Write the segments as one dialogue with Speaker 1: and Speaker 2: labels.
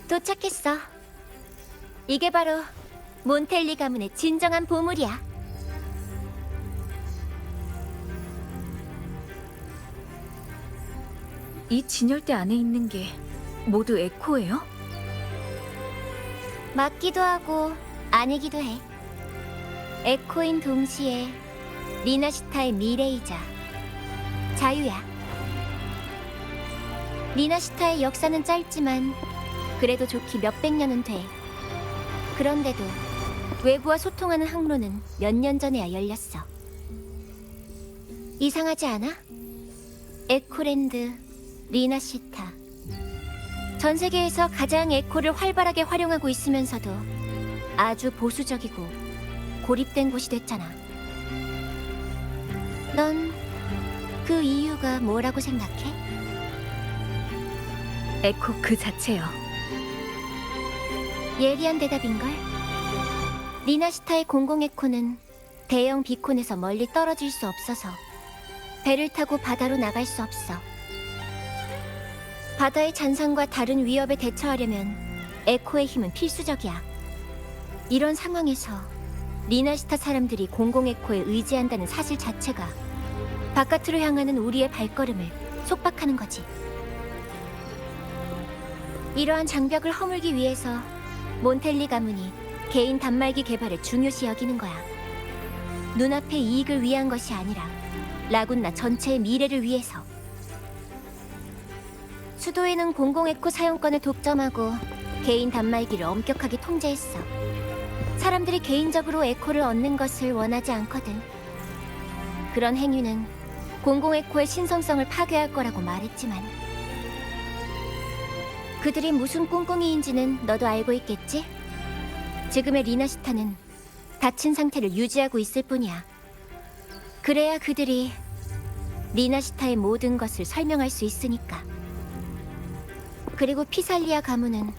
Speaker 1: 도착했어. 이게 바로 몬텔리 가문의 진정한 보물이야.
Speaker 2: 이 진열대 안에 있는 게 모두 에코예요?
Speaker 1: 맞기도 하고 아니기도 해. 에코인 동시에 리나시타의 미래이자 자유야. 리나시타의 역사는 짧지만 그래도 좋기 몇백 년은 돼. 그런데도 외부와 소통하는 항로는 몇 년 전에야 열렸어. 이상하지 않아? 에코랜드, 리나시타. 전 세계에서 가장 에코를 활발하게 활용하고 있으면서도 아주 보수적이고 고립된 곳이 됐잖아. 넌 그 이유가 뭐라고 생각해?
Speaker 2: 에코 그 자체요.
Speaker 1: 예리한 대답인걸? 리나시타의 공공에코는 대형 비콘에서 멀리 떨어질 수 없어서 배를 타고 바다로 나갈 수 없어. 바다의 잔상과 다른 위협에 대처하려면 에코의 힘은 필수적이야. 이런 상황에서 리나시타 사람들이 공공에코에 의지한다는 사실 자체가 바깥으로 향하는 우리의 발걸음을 속박하는 거지. 이러한 장벽을 허물기 위해서 몬텔리 가문이 개인 단말기 개발을 중요시 여기는 거야. 눈앞의 이익을 위한 것이 아니라 라군나 전체의 미래를 위해서. 수도에는 공공에코 사용권을 독점하고 개인 단말기를 엄격하게 통제했어. 사람들이 개인적으로 에코를 얻는 것을 원하지 않거든. 그런 행위는 공공에코의 신성성을 파괴할 거라고 말했지만 그들이 무슨 꿍꿍이인지는 너도 알고 있겠지? 지금의 리나시타는 닫힌 상태를 유지하고 있을 뿐이야. 그래야 그들이 리나시타의 모든 것을 설명할 수 있으니까. 그리고 피살리아 가문은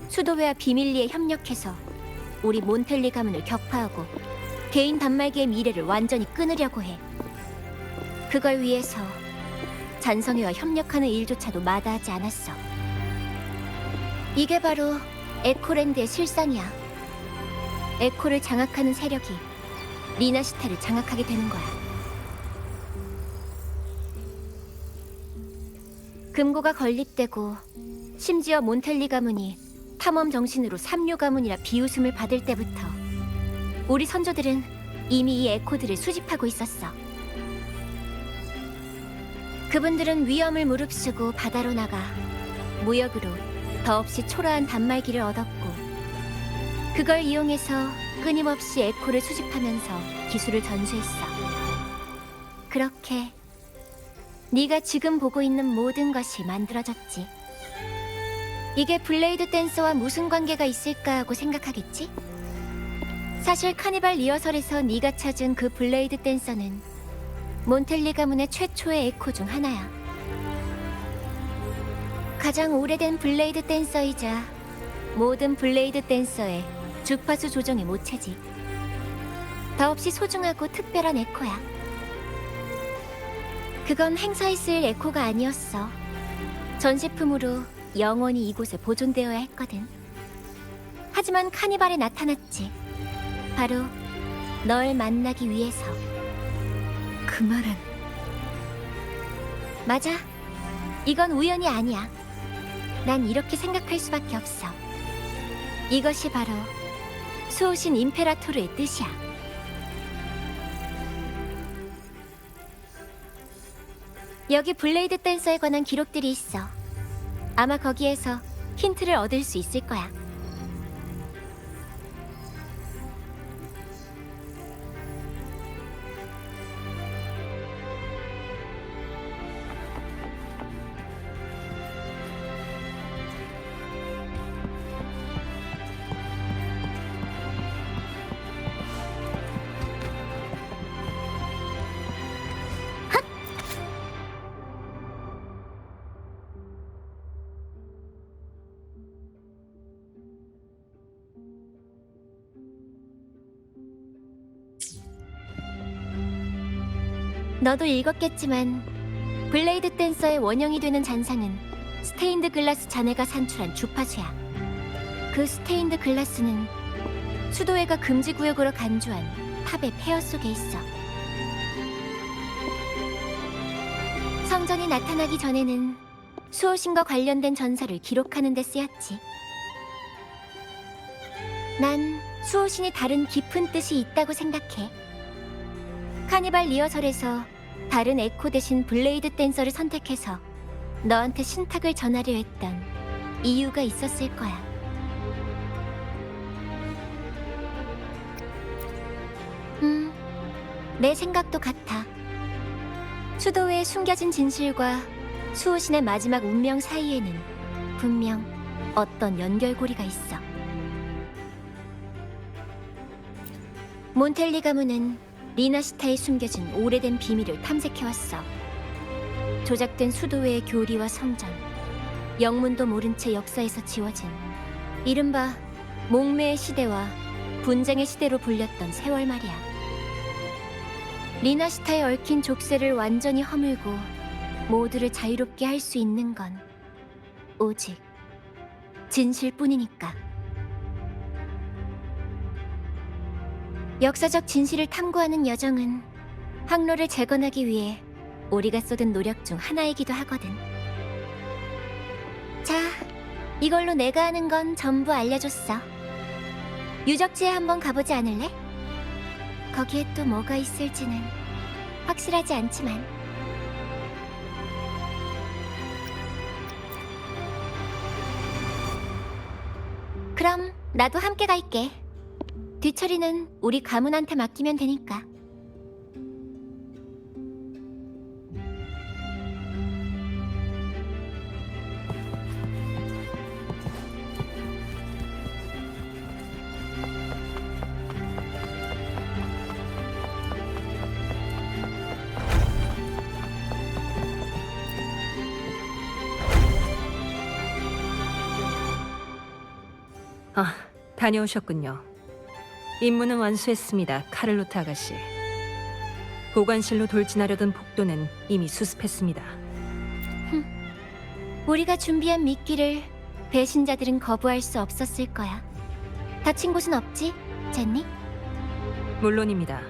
Speaker 1: 수도회와 비밀리에 협력해서 우리 몬텔리 가문을 격파하고 개인 단말기의 미래를 완전히 끊으려고 해. 그걸 위해서 잔성회와 협력하는 일조차도 마다하지 않았어. 이게 바로 에코랜드의 실상이야. 에코를 장악하는 세력이 리나시타를 장악하게 되는 거야. 금고가 건립되고 심지어 몬텔리 가문이 탐험 정신으로 삼류 가문이라 비웃음을 받을 때부터 우리 선조들은 이미 이 에코들을 수집하고 있었어. 그분들은 위험을 무릅쓰고 바다로 나가 무역으로 더없이 초라한 단말기를 얻었고 그걸 이용해서 끊임없이 에코를 수집하면서 기술을 전수했어. 그렇게 네가 지금 보고 있는 모든 것이 만들어졌지. 이게 블레이드 댄서와 무슨 관계가 있을까 하고 생각하겠지? 사실 카니발 리허설에서 네가 찾은 그 블레이드 댄서는 몬텔리 가문의 최초의 에코 중 하나야. 가장 오래된 블레이드 댄서이자 모든 블레이드 댄서의 주파수 조정의 모체지. 더없이 소중하고 특별한 에코야. 그건 행사에 쓸 에코가 아니었어. 전시품으로 영원히 이곳에 보존되어야 했거든. 하지만 카니발에 나타났지. 바로 널 만나기 위해서.
Speaker 2: 그 말은
Speaker 1: 맞아. 이건 우연이 아니야. 난 이렇게 생각할 수밖에 없어. 이것이 바로 수호신 임페라토르의 뜻이야. 여기 블레이드 댄서에 관한 기록들이 있어. 아마 거기에서 힌트를 얻을 수 있을 거야. 너도 읽었겠지만 블레이드 댄서의 원형이 되는 잔상은 스테인드 글라스 잔해가 산출한 주파수야. 그 스테인드 글라스는 수도회가 금지 구역으로 간주한 탑의 폐허 속에 있어. 성전이 나타나기 전에는 수호신과 관련된 전사를 기록하는 데 쓰였지. 난 수호신이 다른 깊은 뜻이 있다고 생각해. 카니발 리허설에서 다른 에코 대신 블레이드 댄서를 선택해서 너한테 신탁을 전하려 했던 이유가 있었을 거야. 내 생각도 같아. 수도회의 숨겨진 진실과 수호신의 마지막 운명 사이에는 분명 어떤 연결고리가 있어. 몬텔리 가문은 리나시타에 숨겨진 오래된 비밀을 탐색해왔어. 조작된 수도회의 교리와 성전, 영문도 모른 채 역사에서 지워진 이른바 목매의 시대와 분쟁의 시대로 불렸던 세월 말이야. 리나시타에 얽힌 족쇄를 완전히 허물고 모두를 자유롭게 할 수 있는 건 오직 진실뿐이니까. 역사적 진실을 탐구하는 여정은 항로를 재건하기 위해 우리가 쏟은 노력 중 하나이기도 하거든. 자, 이걸로 내가 아는 건 전부 알려줬어. 유적지에 한번 가보지 않을래? 거기에 또 뭐가 있을지는 확실하지 않지만. 그럼 나도 함께 갈게. 뒤처리는 우리 가문한테 맡기면 되니까.
Speaker 3: 아, 다녀오셨군요. 임무는 완수했습니다, 카를로트 아가씨. 보관실로 돌진하려던 복도는 이미 수습했습니다.
Speaker 1: 우리가 준비한 미끼를 배신자들은 거부할 수 없었을 거야. 다친 곳은 없지, 제니?
Speaker 3: 물론입니다.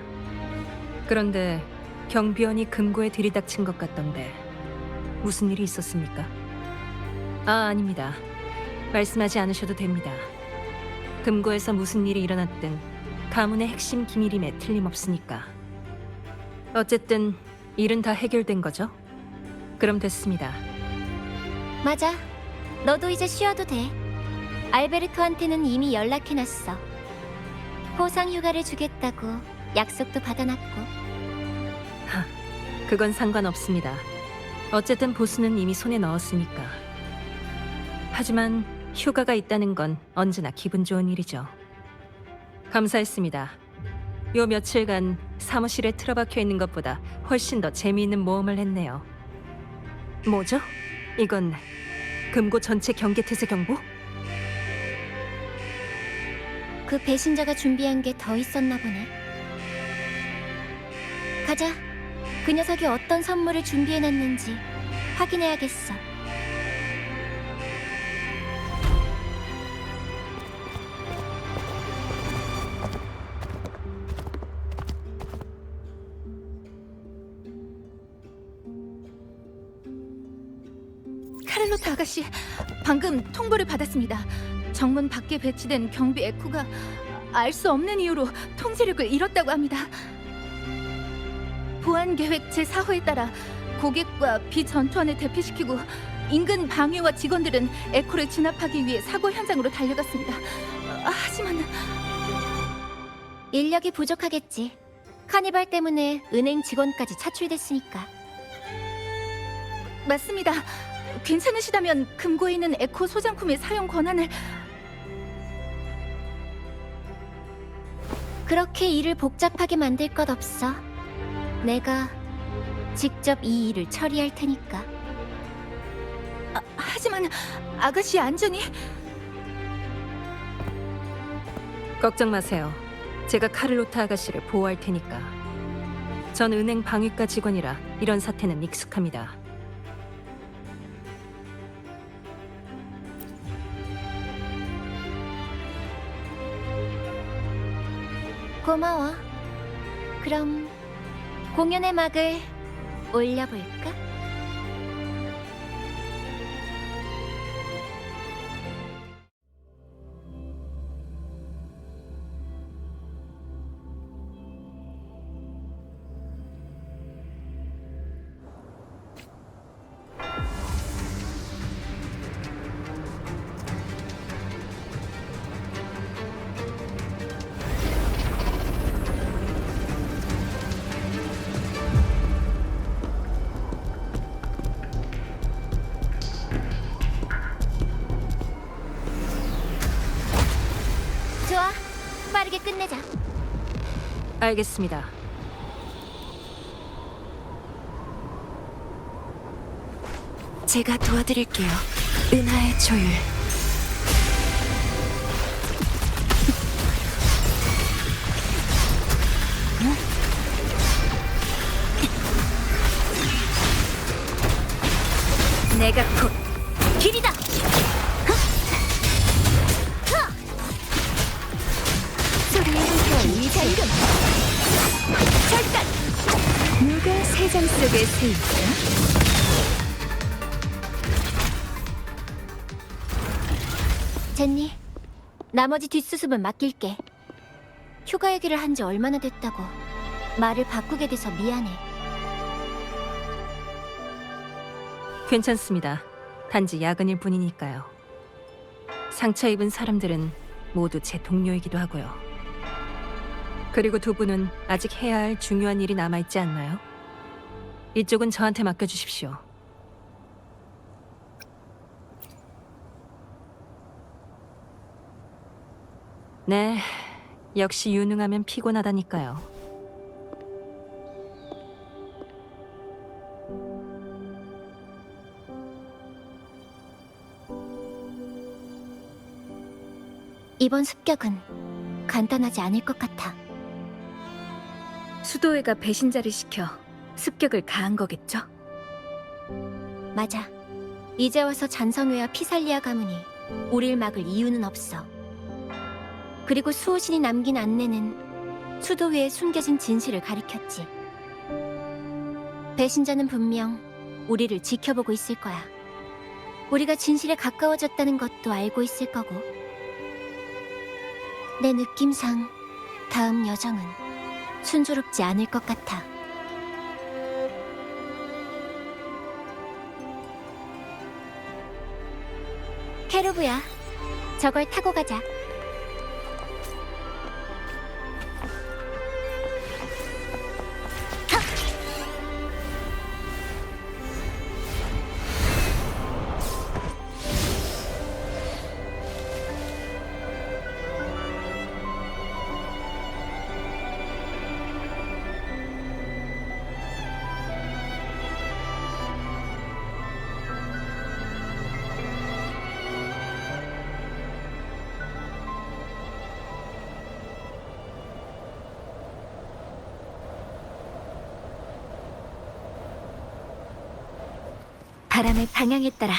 Speaker 3: 그런데 경비원이 금고에 들이닥친 것 같던데 무슨 일이 있었습니까? 아, 아닙니다. 말씀하지 않으셔도 됩니다. 금고에서 무슨 일이 일어났든 가문의 핵심 기밀임에 틀림없으니까. 어쨌든 일은 다 해결된 거죠? 그럼 됐습니다.
Speaker 1: 맞아. 너도 이제 쉬어도 돼. 알베르토한테는 이미 연락해놨어. 포상 휴가를 주겠다고 약속도 받아놨고.
Speaker 3: 그건 상관없습니다. 어쨌든 보수는 이미 손에 넣었으니까. 하지만 휴가가 있다는 건 언제나 기분 좋은 일이죠. 감사했습니다. 요 며칠간 사무실에 틀어박혀 있는 것보다 훨씬 더 재미있는 모험을 했네요. 뭐죠? 이건 금고 전체 경계태세 경보?
Speaker 1: 그 배신자가 준비한 게 더 있었나 보네. 가자. 그 녀석이 어떤 선물을 준비해놨는지 확인해야겠어.
Speaker 2: 카를로트 아가씨, 방금 통보를 받았습니다. 정문 밖에 배치된 경비 에코가 알 수 없는 이유로 통제력을 잃었다고 합니다. 보안 계획 제4호에 따라 고객과 비전투원을 대피시키고 인근 방위와 직원들은 에코를 진압하기 위해 사고 현장으로 달려갔습니다. 하지만
Speaker 1: 인력이 부족하겠지. 카니발 때문에 은행 직원까지 차출됐으니까.
Speaker 2: 맞습니다. 괜찮으시다면 금고에 있는 에코 소장품의 사용 권한을...
Speaker 1: 그렇게 일을 복잡하게 만들 것 없어. 내가 직접 이 일을 처리할 테니까.
Speaker 2: 하지만 아가씨 안전이...
Speaker 3: 걱정 마세요. 제가 카를로트 아가씨를 보호할 테니까. 전 은행 방위과 직원이라 이런 사태는 익숙합니다.
Speaker 1: 고마워. 그럼 공연의 막을 올려볼까? 좋아, 빠르게 끝내자.
Speaker 3: 알겠습니다.
Speaker 2: 제가 도와드릴게요. 은하의 조율.
Speaker 1: 내가 곧 길이다. 소리의 함께 이자이름. 잠깐. 누가 세상 속에 스일까? 제니, 나머지 뒷수습은 맡길게. 휴가 얘기를 한 지 얼마나 됐다고. 말을 바꾸게 돼서 미안해.
Speaker 3: 괜찮습니다. 단지 야근일 뿐이니까요. 상처 입은 사람들은 모두 제 동료이기도 하고요. 그리고 두 분은 아직 해야 할 중요한 일이 남아있지 않나요? 이쪽은 저한테 맡겨주십시오. 네, 역시 유능하면 피곤하다니까요.
Speaker 1: 이번 습격은 간단하지 않을 것 같아.
Speaker 2: 수도회가 배신자를 시켜 습격을 가한 거겠죠?
Speaker 1: 맞아. 이제 와서 잔성회와 피살리아 가문이 우릴 막을 이유는 없어. 그리고 수호신이 남긴 안내는 수도회에 숨겨진 진실을 가리켰지. 배신자는 분명 우리를 지켜보고 있을 거야. 우리가 진실에 가까워졌다는 것도 알고 있을 거고. 내 느낌상 다음 여정은 순조롭지 않을 것 같아. 캐루브야, 저걸 타고 가자. 바람의 방향에 따라.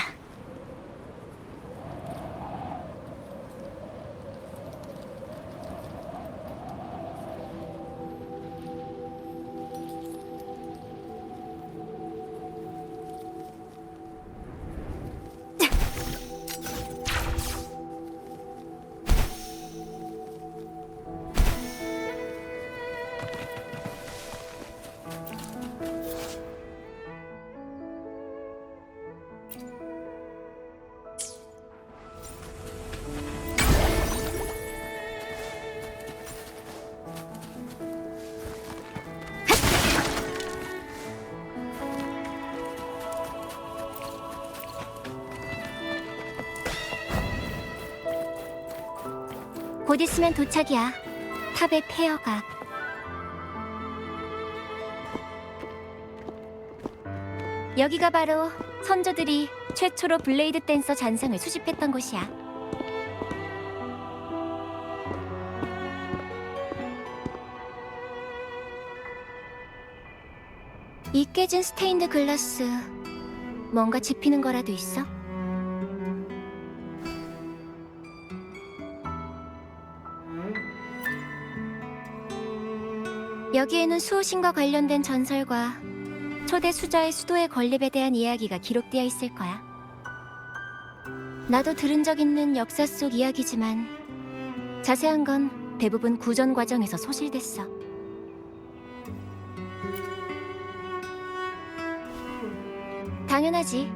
Speaker 1: 곧 있으면 도착이야. 탑의 폐허가. 여기가 바로 선조들이 최초로 블레이드 댄서 잔상을 수집했던 곳이야. 이 깨진 스테인드 글라스, 뭔가 짚히는 거라도 있어? 여기에는 수호신과 관련된 전설과 초대 수자의 수도의 건립에 대한 이야기가 기록되어 있을 거야. 나도 들은 적 있는 역사 속 이야기지만 자세한 건 대부분 구전 과정에서 소실됐어. 당연하지.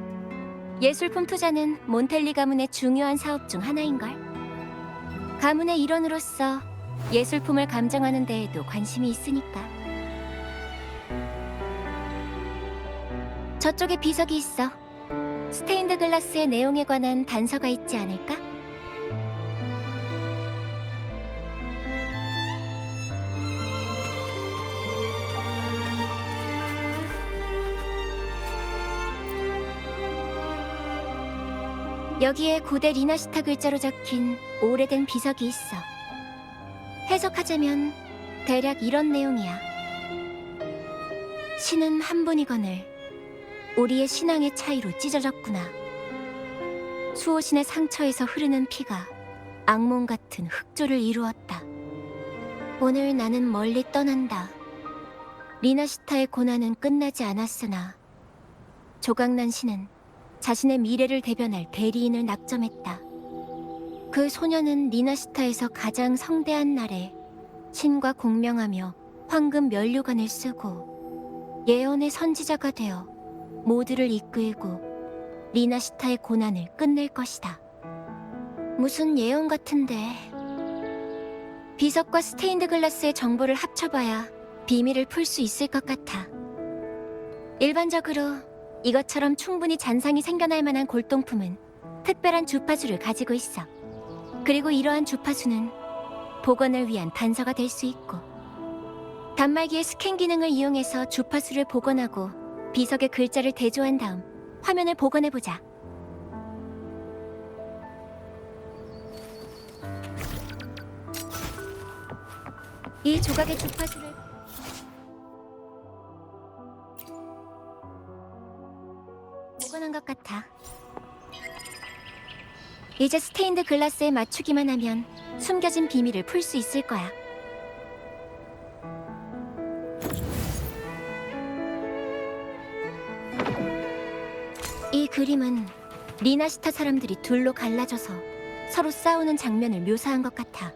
Speaker 1: 예술품 투자는 몬텔리 가문의 중요한 사업 중 하나인걸. 가문의 일원으로서 예술품을 감정하는 데에도 관심이 있으니까. 저쪽에 비석이 있어. 스테인드 글라스의 내용에 관한 단서가 있지 않을까? 여기에 고대 리나시타 글자로 적힌 오래된 비석이 있어. 해석하자면 대략 이런 내용이야. 신은 한 분이거늘 우리의 신앙의 차이로 찢어졌구나. 수호신의 상처에서 흐르는 피가 악몽 같은 흑조를 이루었다. 오늘 나는 멀리 떠난다. 리나시타의 고난은 끝나지 않았으나 조각난 신은 자신의 미래를 대변할 대리인을 낙점했다. 그 소녀는 리나시타에서 가장 성대한 날에 신과 공명하며 황금 면류관을 쓰고 예언의 선지자가 되어 모두를 이끌고 리나시타의 고난을 끝낼 것이다. 무슨 예언 같은데. 비석과 스테인드 글라스의 정보를 합쳐봐야 비밀을 풀 수 있을 것 같아. 일반적으로 이것처럼 충분히 잔상이 생겨날 만한 골동품은 특별한 주파수를 가지고 있어. 그리고 이러한 주파수는 복원을 위한 단서가 될 수 있고, 단말기의 스캔 기능을 이용해서 주파수를 복원하고 비석의 글자를 대조한 다음 화면을 복원해보자. 이 조각의 주파수를 복원한 것 같아. 이제 스테인드 글라스에 맞추기만 하면 숨겨진 비밀을 풀 수 있을 거야. 이 그림은 리나시타 사람들이 둘로 갈라져서 서로 싸우는 장면을 묘사한 것 같아.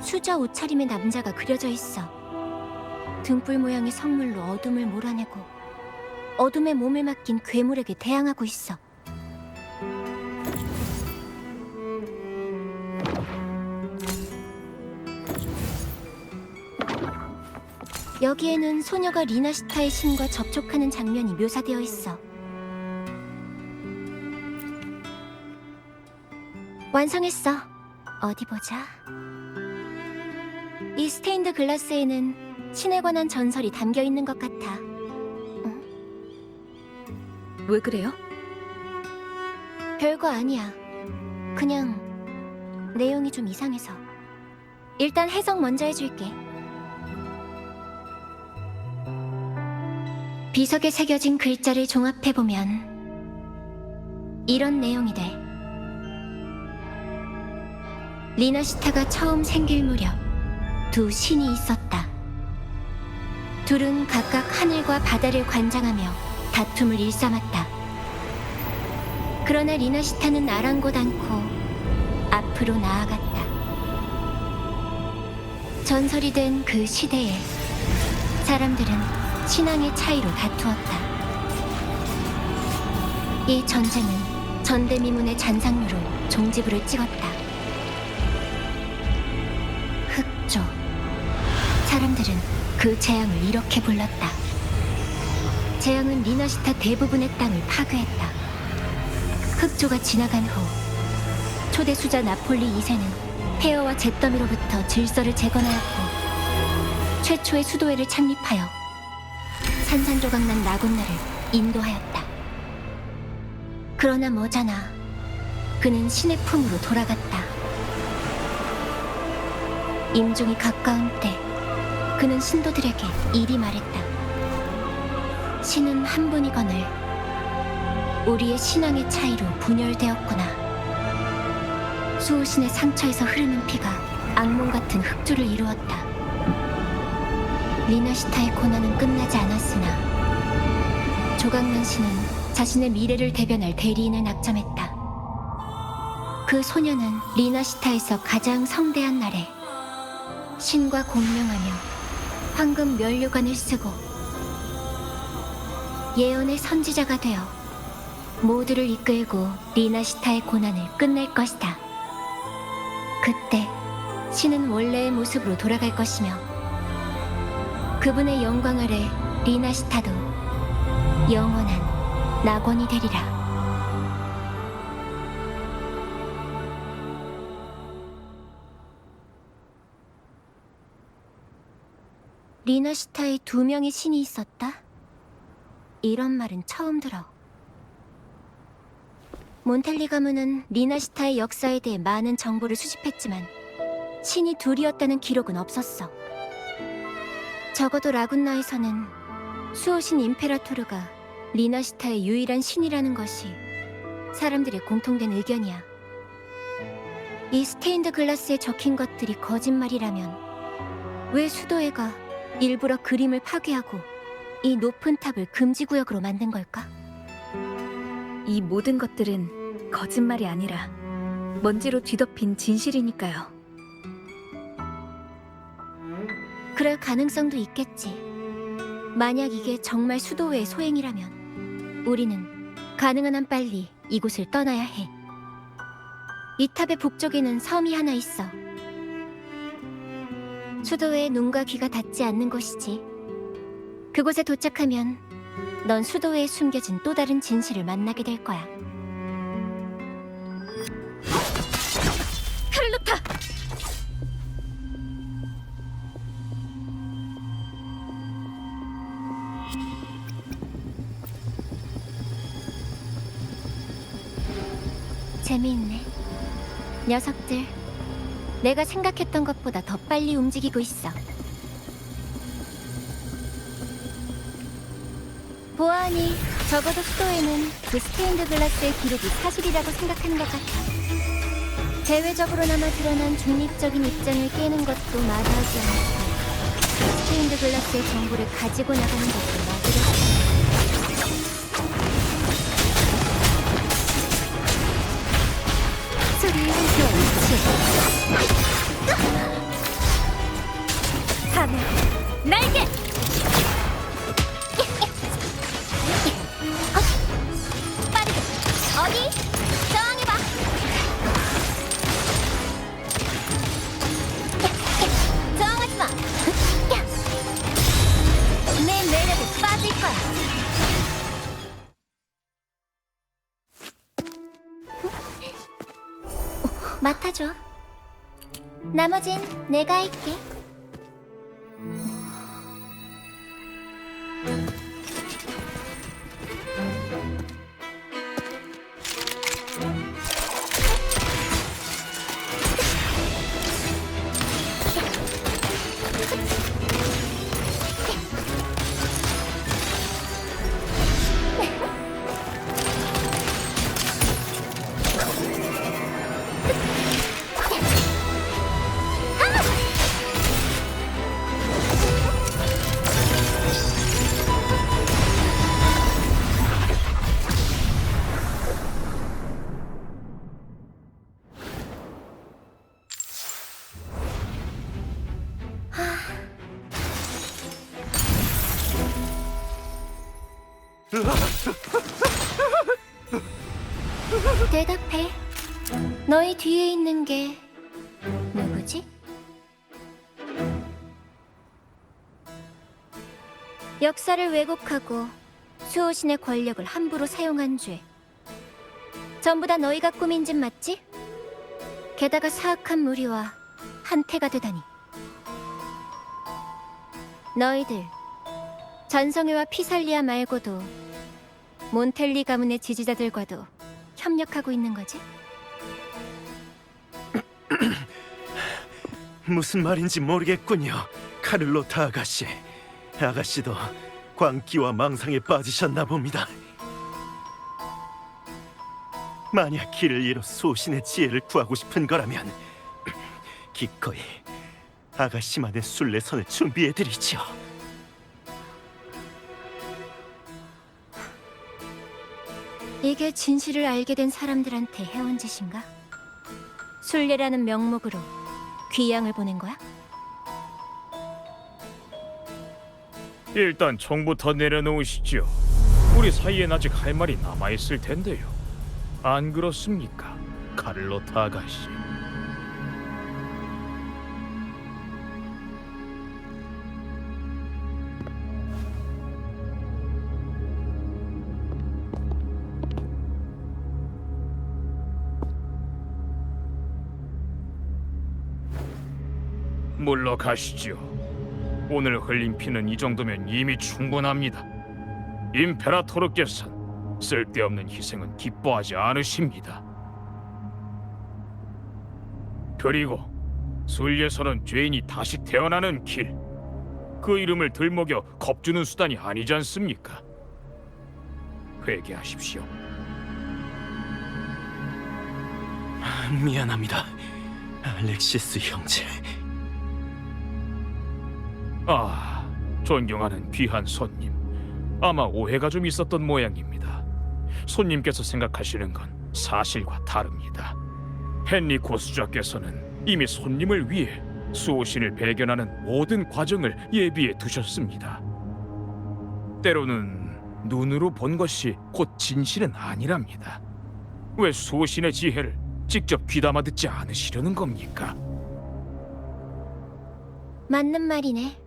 Speaker 1: 수저 옷차림의 남자가 그려져 있어. 등불 모양의 성물로 어둠을 몰아내고 어둠의 몸을 맡긴 괴물에게 대항하고 있어. 여기에는 소녀가 리나시타의 신과 접촉하는 장면이 묘사되어 있어. 완성했어. 어디 보자. 이 스테인드 글라스에는 신에 관한 전설이 담겨 있는 것 같아.
Speaker 2: 왜 그래요?
Speaker 1: 별거 아니야. 그냥 내용이 좀 이상해서. 일단 해석 먼저 해줄게. 비석에 새겨진 글자를 종합해보면 이런 내용이 돼. 리나시타가 처음 생길 무렵 두 신이 있었다. 둘은 각각 하늘과 바다를 관장하며 다툼을 일삼았다. 그러나 리나시타는 아랑곳 않고 앞으로 나아갔다. 전설이 된 그 시대에 사람들은 신앙의 차이로 다투었다. 이 전쟁은 전대미문의 잔상류로 종지부를 찍었다. 흑조. 사람들은 그 재앙을 이렇게 불렀다. 재앙은 리나시타 대부분의 땅을 파괴했다. 흑조가 지나간 후 초대 수자 나폴리 2세는 폐허와 잿더미로부터 질서를 재건하였고 최초의 수도회를 창립하여 산산조각난 나곤나를 인도하였다. 그러나 머잖아. 그는 신의 품으로 돌아갔다. 임종이 가까운 때 그는 신도들에게 이리 말했다. 신은 한 분이거늘 우리의 신앙의 차이로 분열되었구나. 수호신의 상처에서 흐르는 피가 악몽 같은 흑조를 이루었다. 리나시타의 고난은 끝나지 않았으나 조각난 신은 자신의 미래를 대변할 대리인을 낙점했다. 그 소녀는 리나시타에서 가장 성대한 날에 신과 공명하며 황금 면류관을 쓰고 예언의 선지자가 되어 모두를 이끌고 리나시타의 고난을 끝낼 것이다. 그때 신은 원래의 모습으로 돌아갈 것이며 그분의 영광 아래 리나시타도 영원한 낙원이 되리라. 리나시타에 2명의 신이 있었다? 이런 말은 처음 들어. 몬텔리 가문은 리나시타의 역사에 대해 많은 정보를 수집했지만 신이 2이었다는 기록은 없었어. 적어도 라군나에서는 수호신 임페라토르가 리나시타의 유일한 신이라는 것이 사람들의 공통된 의견이야. 이 스테인드 글라스에 적힌 것들이 거짓말이라면 왜 수도회가 일부러 그림을 파괴하고 이 높은 탑을 금지구역으로 만든 걸까?
Speaker 2: 이 모든 것들은 거짓말이 아니라 먼지로 뒤덮인 진실이니까요.
Speaker 1: 그럴 가능성도 있겠지. 만약 이게 정말 수도회의 소행이라면 우리는 가능한 한 빨리 이곳을 떠나야 해. 이 탑의 북쪽에는 섬이 하나 있어. 수도회의 눈과 귀가 닿지 않는 곳이지. 그곳에 도착하면 넌 수도회에 숨겨진 또 다른 진실을 만나게 될 거야.
Speaker 2: 카를로타!
Speaker 1: 재미있네. 녀석들, 내가 생각했던 것보다 더 빨리 움직이고 있어. 보아하니 적어도 수도에는 그 스테인드 글라스의 기록이 사실이라고 생각하는 것 같아. 대외적으로나마 드러난 중립적인 입장을 깨는 것도 마다하지 않고 스테인드 글라스의 정보를 가지고 나가는 것도 마다하지. 소리의 한표와 위치.
Speaker 2: 하늘, 날개!
Speaker 1: 빠르게 어디? 저항해봐. 저항하지 마. 내 매력에 빠질 거야. 맡아줘. 나머진 내가 할게. 대답해. 너희 뒤에 있는 게 누구지? 역사를 왜곡하고 수호신의 권력을 함부로 사용한 죄. 전부 다 너희가 꾸민 짓 맞지? 게다가 사악한 무리와 한패가 되다니. 너희들 전성회와 피살리아 말고도 몬텔리 가문의 지지자들과도 협력하고 있는 거지?
Speaker 4: 무슨 말인지 모르겠군요, 카를로타 아가씨. 아가씨도 광기와 망상에 빠지셨나 봅니다. 만약 길을 잃어 소신의 지혜를 구하고 싶은 거라면 기꺼이 아가씨만의 순례선을 준비해드리죠.
Speaker 1: 이게 진실을 알게 된 사람들한테 해온 짓인가? 순례라는 명목으로 귀양을 보낸 거야?
Speaker 5: 일단 총부터 내려놓으시죠. 우리 사이엔 아직 할 말이 남아있을 텐데요. 안 그렇습니까, 카를로타 아가씨? 물러가시죠. 오늘 흘린 피는 이 정도면 이미 충분합니다. 임페라토르께서는 쓸데없는 희생은 기뻐하지 않으십니다. 그리고 순례선은 죄인이 다시 태어나는 길, 그 이름을 들먹여 겁주는 수단이 아니지 않습니까? 회개하십시오.
Speaker 4: 미안합니다, 알렉시스 형제.
Speaker 5: 아, 존경하는 귀한 손님. 아마 오해가 좀 있었던 모양입니다. 손님께서 생각하시는 건 사실과 다릅니다. 헨리코 수자께서는 이미 손님을 위해 수호신을 배견하는 모든 과정을 예비해 두셨습니다. 때로는 눈으로 본 것이 곧 진실은 아니랍니다. 왜 수호신의 지혜를 직접 귀담아 듣지 않으시려는 겁니까?
Speaker 1: 맞는 말이네.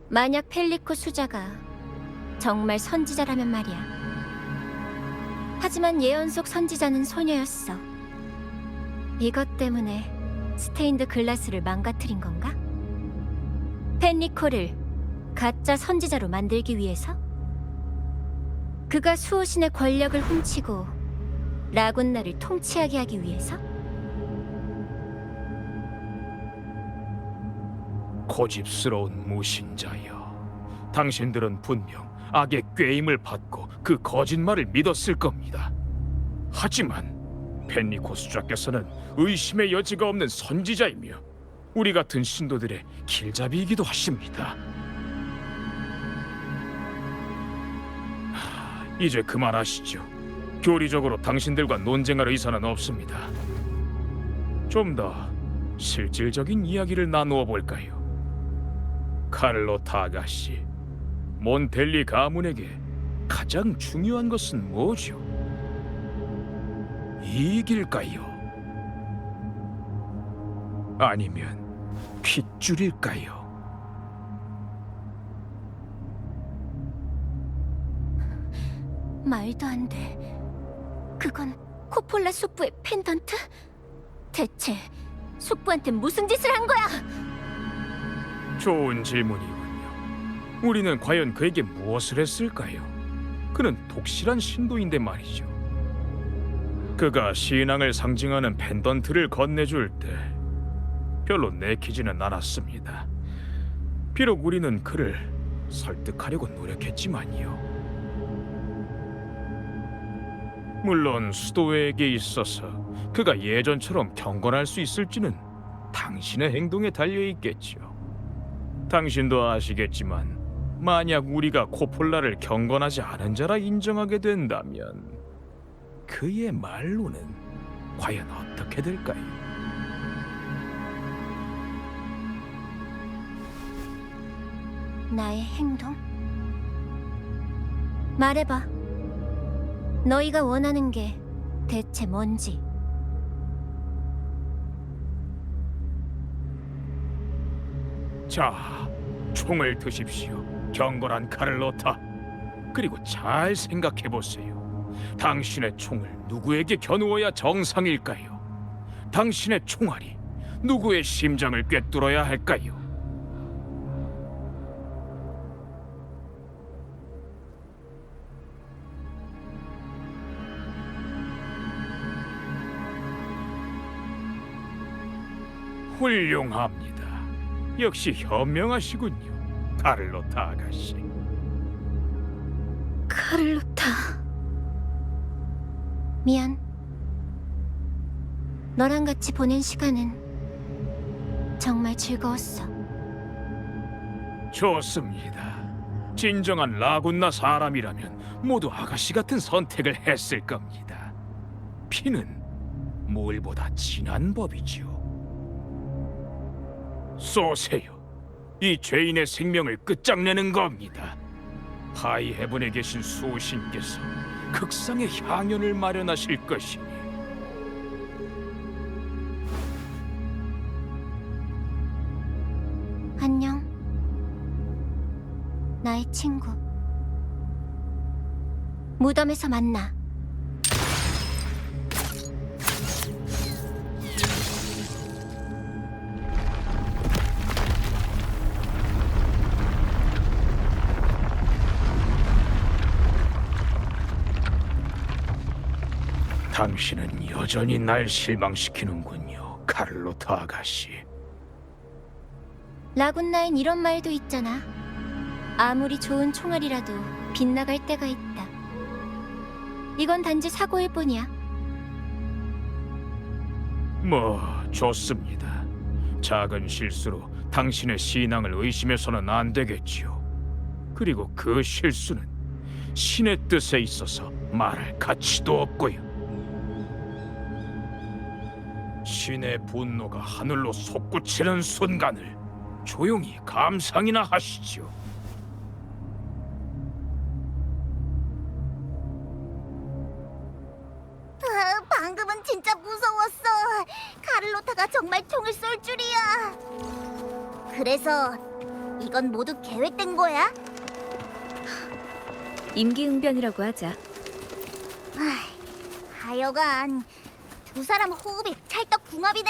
Speaker 1: 만약 펠리코 수자가 정말 선지자라면 말이야. 하지만 예언 속 선지자는 소녀였어. 이것 때문에 스테인드 글라스를 망가뜨린 건가? 펠리코를 가짜 선지자로 만들기 위해서? 그가 수호신의 권력을 훔치고 라군나를 통치하게 하기 위해서?
Speaker 5: 고집스러운 무신자여, 당신들은 분명 악의 꾀임을 받고 그 거짓말을 믿었을 겁니다. 하지만 펜리코 수자께서는 의심의 여지가 없는 선지자이며 우리 같은 신도들의 길잡이이기도 하십니다. 이제 그만하시죠. 교리적으로 당신들과 논쟁할 의사는 없습니다. 좀 더 실질적인 이야기를 나누어 볼까요? 카를로타 아가씨, 몬텔리 가문에게 가장 중요한 것은 뭐죠? 이익일까요? 아니면 핏줄일까요?
Speaker 1: 말도 안 돼. 그건 코폴라 숙부의 펜던트? 대체 숙부한테 무슨 짓을 한 거야?
Speaker 5: 좋은 질문이군요. 우리는 과연 그에게 무엇을 했을까요? 그는 독실한 신도인데 말이죠. 그가 신앙을 상징하는 펜던트를 건네줄 때 별로 내키지는 않았습니다. 비록 우리는 그를 설득하려고 노력했지만요. 물론 수도회에게 있어서 그가 예전처럼 경건할 수 있을지는 당신의 행동에 달려있겠죠. 당신도 아시겠지만 만약 우리가 코폴라를 경건하지 않은 자라 인정하게 된다면 그의 말로는 과연 어떻게 될까요?
Speaker 1: 나의 행동? 말해봐. 너희가 원하는 게 대체 뭔지.
Speaker 5: 자, 총을 드십시오, 경건한 카를로타. 그리고 잘 생각해보세요. 당신의 총을 누구에게 겨누어야 정상일까요? 당신의 총알이 누구의 심장을 꿰뚫어야 할까요? 훌륭합니다. 역시 현명하시군요, 카를로타 아가씨.
Speaker 2: 카를로타.
Speaker 1: 미안. 너랑 같이 보낸 시간은 정말 즐거웠어.
Speaker 5: 좋습니다. 진정한 라군나 사람이라면 모두 아가씨 같은 선택을 했을 겁니다. 피는 물보다 진한 법이지요. 쏘세요. 이 죄인의 생명을 끝장내는 겁니다. 하이 헤븐에 계신 수호신께서 극상의 향연을 마련하실 것이니.
Speaker 1: 안녕. 나의 친구. 무덤에서 만나.
Speaker 5: 당신은 여전히 날 실망시키는군요, 카를로타 아가씨.
Speaker 1: 라군나엔 이런 말도 있잖아. 아무리 좋은 총알이라도 빗나갈 때가 있다. 이건 단지 사고일 뿐이야.
Speaker 5: 뭐 좋습니다. 작은 실수로 당신의 신앙을 의심해서는 안 되겠지요. 그리고 그 실수는 신의 뜻에 있어서 말할 가치도 없고요. 신의 분노가 하늘로 솟구치는 순간을 조용히 감상이나 하시지요.
Speaker 6: 방금은 진짜 무서웠어. 카를로타가 정말 총을 쏠 줄이야. 그래서 이건 모두 계획된 거야?
Speaker 2: 임기응변이라고 하자.
Speaker 6: 하여간 두 사람 호흡이 찰떡궁합이네.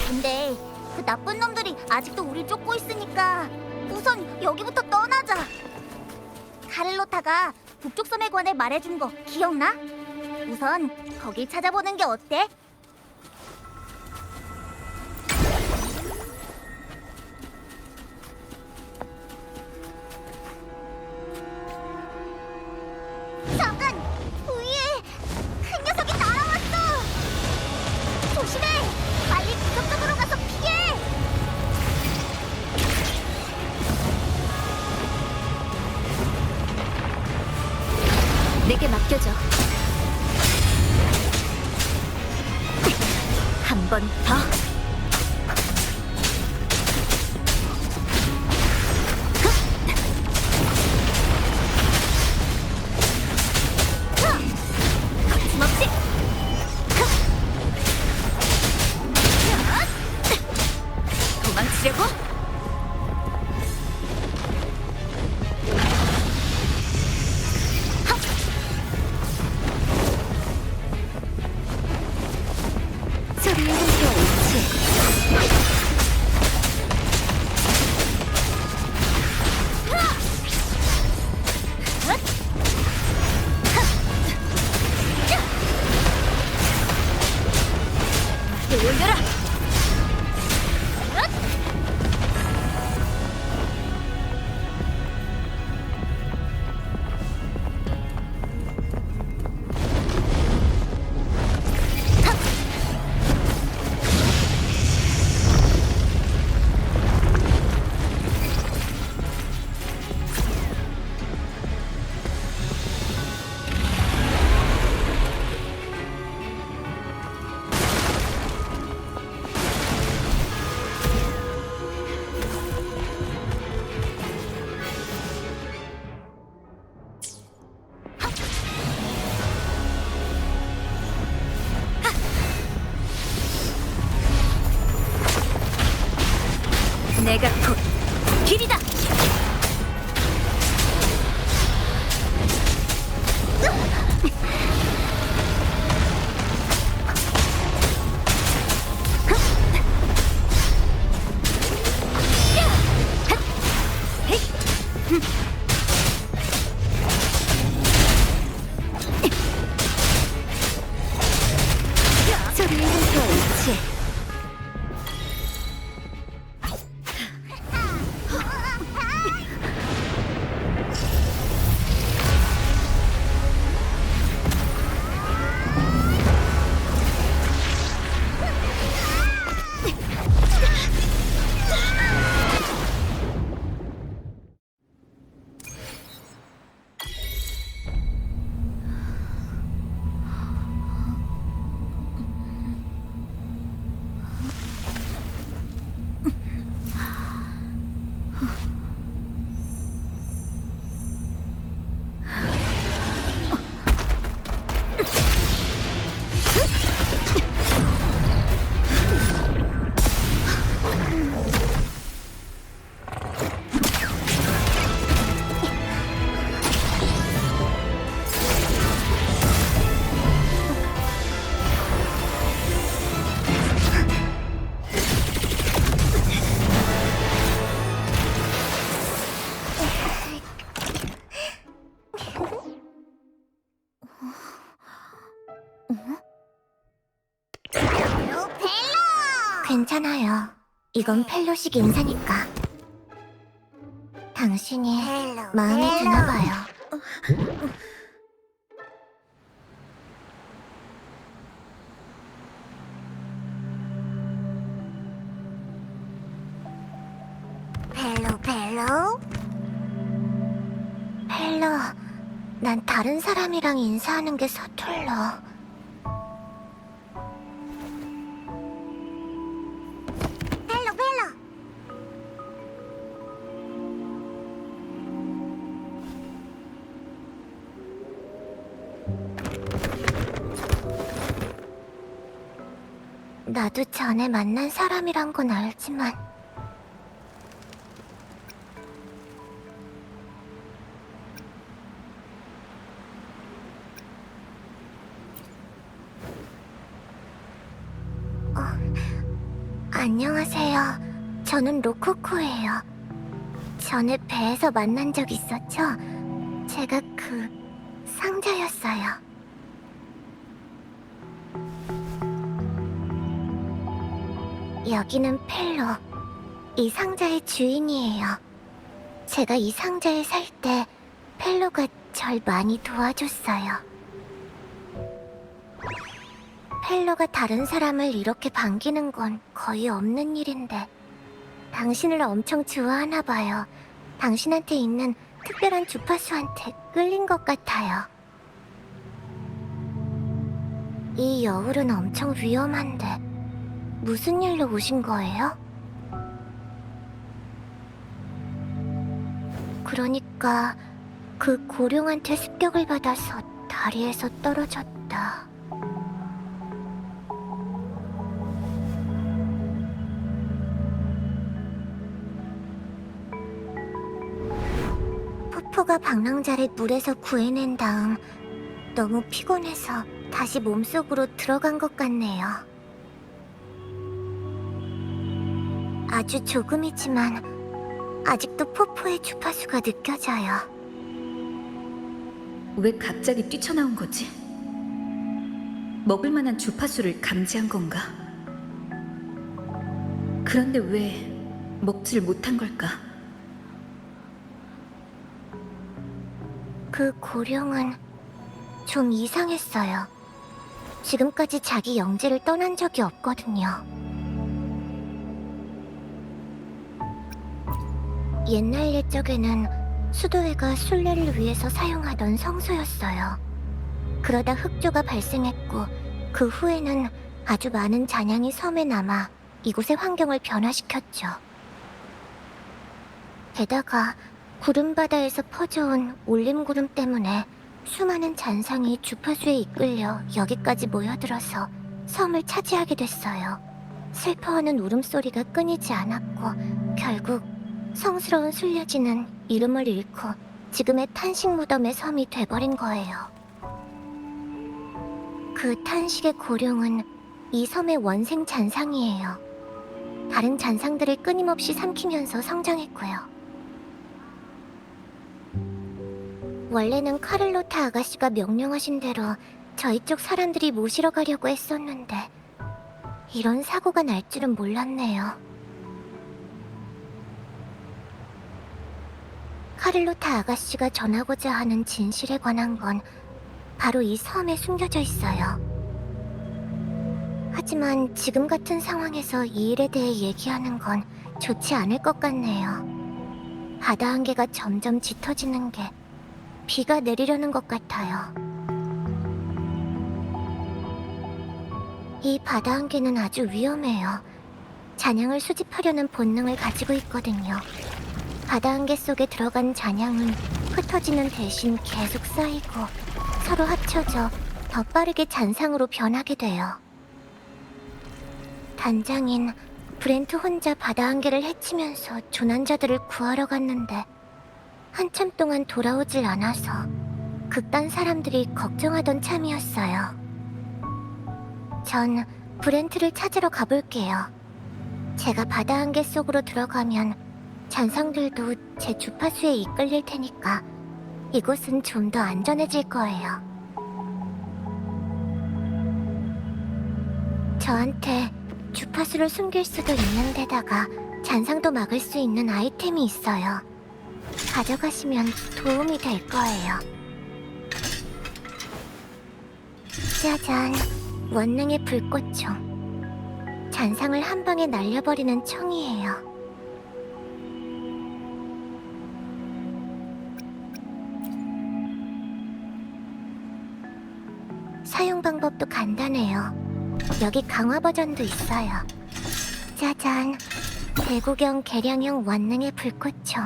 Speaker 6: 근데 그 나쁜 놈들이 아직도 우릴 쫓고 있으니까 우선 여기부터 떠나자. 카를로타가 북쪽 섬에 관해 말해준 거 기억나? 우선 거길 찾아보는 게 어때? 잠깐! 위에 큰 녀석이 날아왔어! 조심해! 빨리 그쪽으로 가서 피해!
Speaker 1: 내게 맡겨줘. 한 번 더. 거침없이. 도망치려고? 소리의 흔적 없지. 올려라. 내가 곧 길이다. 소리의 흔적 없지.
Speaker 6: 괜찮아요. 이건 펠로식 인사니까. 당신이 마음에 드나 봐요. 펠로? 펠로, 난 다른 사람이랑 인사하는 게 서툴러. 펠로. 나도 전에 만난 사람이란 건 알지만 안녕하세요. 저는 로코코예요. 전에 배에서 만난 적 있었죠? 제가 그 상자였어요. 여기는 펠로. 이 상자의 주인이에요. 제가 이 상자에 살 때 펠로가 절 많이 도와줬어요. 펠로가 다른 사람을 이렇게 반기는 건 거의 없는 일인데 당신을 엄청 좋아하나 봐요. 당신한테 있는 특별한 주파수한테 끌린 것 같아요. 이 여울은 엄청 위험한데 무슨 일로 오신 거예요? 그러니까 그 고룡한테 습격을 받아서 다리에서 떨어졌다. 포포가 방랑자를 물에서 구해낸 다음 너무 피곤해서 다시 몸속으로 들어간 것 같네요. 아주 조금이지만 아직도 포포의 주파수가 느껴져요.
Speaker 2: 왜 갑자기 뛰쳐나온 거지? 먹을 만한 주파수를 감지한 건가? 그런데 왜 먹지를 못한 걸까?
Speaker 6: 그 고룡은 좀 이상했어요. 지금까지 자기 영지를 떠난 적이 없거든요. 옛날 옛적에는 수도회가 순례를 위해서 사용하던 성소였어요. 그러다 흑조가 발생했고 그 후에는 아주 많은 잔향이 섬에 남아 이곳의 환경을 변화시켰죠. 게다가 구름바다에서 퍼져온 올림구름 때문에 수많은 잔상이 주파수에 이끌려 여기까지 모여들어서 섬을 차지하게 됐어요. 슬퍼하는 울음소리가 끊이지 않았고 결국 성스러운 순례지는 이름을 잃고 지금의 탄식 무덤의 섬이 돼버린 거예요. 그 탄식의 고룡은 이 섬의 원생 잔상이에요. 다른 잔상들을 끊임없이 삼키면서 성장했고요. 원래는 카를로타 아가씨가 명령하신 대로 저희 쪽 사람들이 모시러 가려고 했었는데 이런 사고가 날 줄은 몰랐네요. 카를로타 아가씨가 전하고자 하는 진실에 관한 건 바로 이 섬에 숨겨져 있어요. 하지만 지금 같은 상황에서 이 일에 대해 얘기하는 건 좋지 않을 것 같네요. 바다 한계가 점점 짙어지는 게 비가 내리려는 것 같아요. 이 바다 한계는 아주 위험해요. 잔향을 수집하려는 본능을 가지고 있거든요. 바다 한계 속에 들어간 잔향은 흩어지는 대신 계속 쌓이고 서로 합쳐져 더 빠르게 잔상으로 변하게 돼요. 단장인 브렌트 혼자 바다 한계를 헤치면서 조난자들을 구하러 갔는데 한참 동안 돌아오질 않아서 극단 사람들이 걱정하던 참이었어요. 전 브렌트를 찾으러 가볼게요. 제가 바다 한계 속으로 들어가면 잔상들도 제 주파수에 이끌릴 테니까 이곳은 좀 더 안전해질 거예요. 저한테 주파수를 숨길 수도 있는 데다가 잔상도 막을 수 있는 아이템이 있어요. 가져가시면 도움이 될 거예요. 짜잔, 원능의 불꽃총. 잔상을 한 방에 날려버리는 총이에요. 사용 방법도 간단해요. 여기 강화 버전도 있어요. 짜잔, 대구경 개량형 원능의 불꽃총.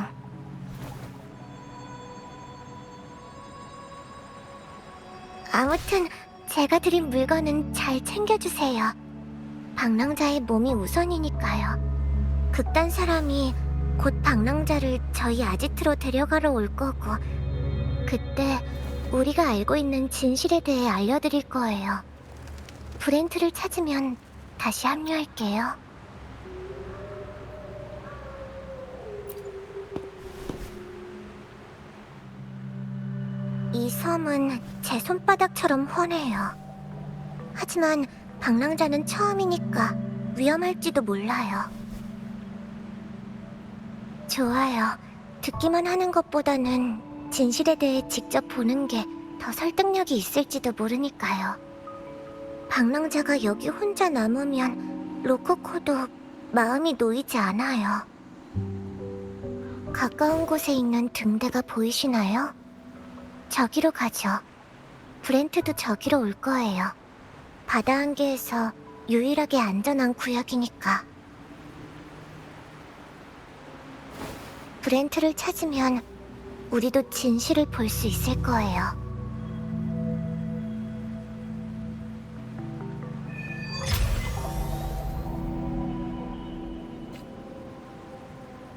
Speaker 6: 아무튼 제가 드린 물건은 잘 챙겨주세요. 방랑자의 몸이 우선이니까요. 극단 사람이 곧 방랑자를 저희 아지트로 데려가러 올 거고, 그때 우리가 알고 있는 진실에 대해 알려드릴 거예요. 브렌트를 찾으면 다시 합류할게요. 이 섬은 제 손바닥처럼 훤해요. 하지만 방랑자는 처음이니까 위험할지도 몰라요. 좋아요. 듣기만 하는 것보다는 진실에 대해 직접 보는 게 더 설득력이 있을지도 모르니까요. 방랑자가 여기 혼자 남으면 로코코도 마음이 놓이지 않아요. 가까운 곳에 있는 등대가 보이시나요? 저기로 가죠. 브렌트도 저기로 올 거예요. 바다 한계에서 유일하게 안전한 구역이니까. 브렌트를 찾으면 우리도 진실을 볼 수 있을 거예요.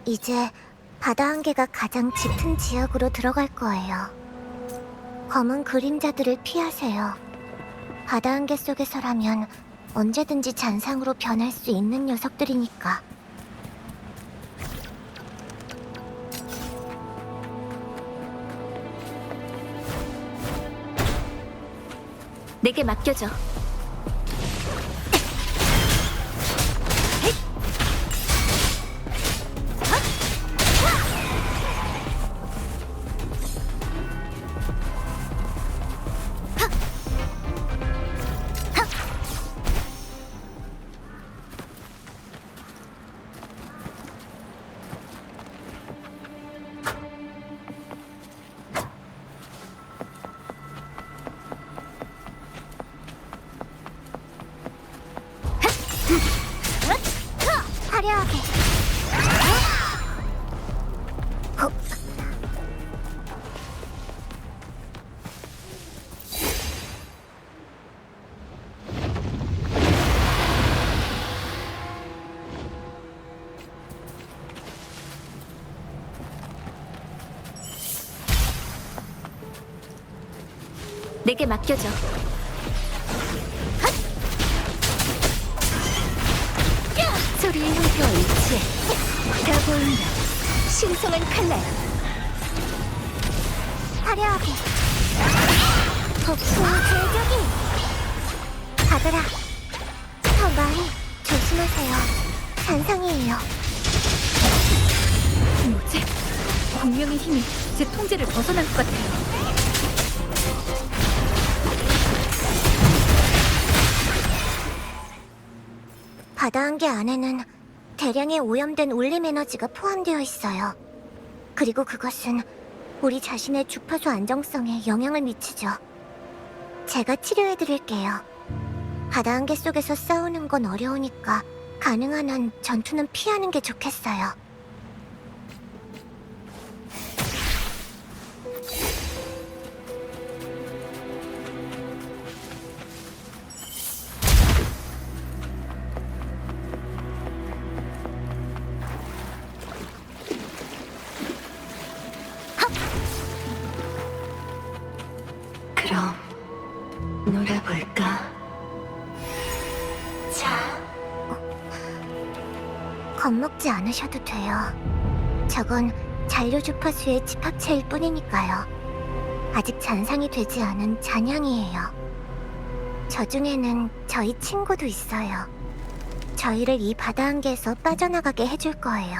Speaker 6: 이제 바다 한계가 가장 짙은 지역으로 들어갈 거예요. 검은 그림자들을 피하세요. 바다 한계 속에서라면 언제든지 잔상으로 변할 수 있는 녀석들이니까.
Speaker 1: 내게 맡겨줘.
Speaker 6: 화려하게.
Speaker 1: 내게 맡겨줘. 소리의 형태와 일치해. 다 보인다. 신성한 칼날.
Speaker 6: 화려하게. 폭풍 제격이. 받아라. 더 많이 조심하세요. 잔상이에요.
Speaker 2: 뭐지? 공명의 힘이 제 통제를 벗어난 것 같아요.
Speaker 6: 바다 한계 안에는 대량의 오염된 울림 에너지가 포함되어 있어요. 그리고 그것은 우리 자신의 주파수 안정성에 영향을 미치죠. 제가 치료해드릴게요. 바다 한계 속에서 싸우는 건 어려우니까 가능한 한 전투는 피하는 게 좋겠어요.
Speaker 1: 그럼 놀아볼까?
Speaker 6: 자, 겁먹지 않으셔도 돼요. 저건 잔류 주파수의 집합체일 뿐이니까요. 아직 잔상이 되지 않은 잔향이에요. 저 중에는 저희 친구도 있어요. 저희를 이 바다 안개에서 빠져나가게 해줄 거예요.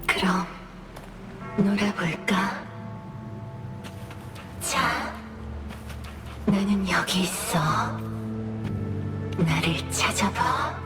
Speaker 7: 그럼 놀아볼까? 자, 나는 여기 있어. 나를 찾아봐.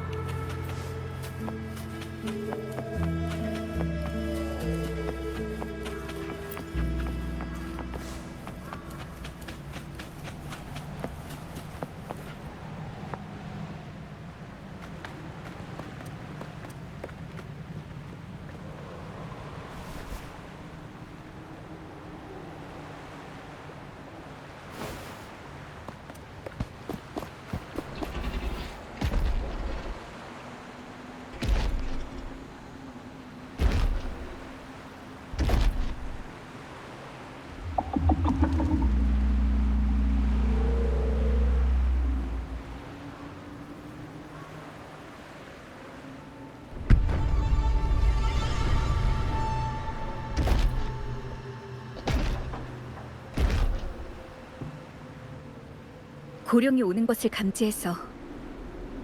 Speaker 2: 고령이 오는 것을 감지해서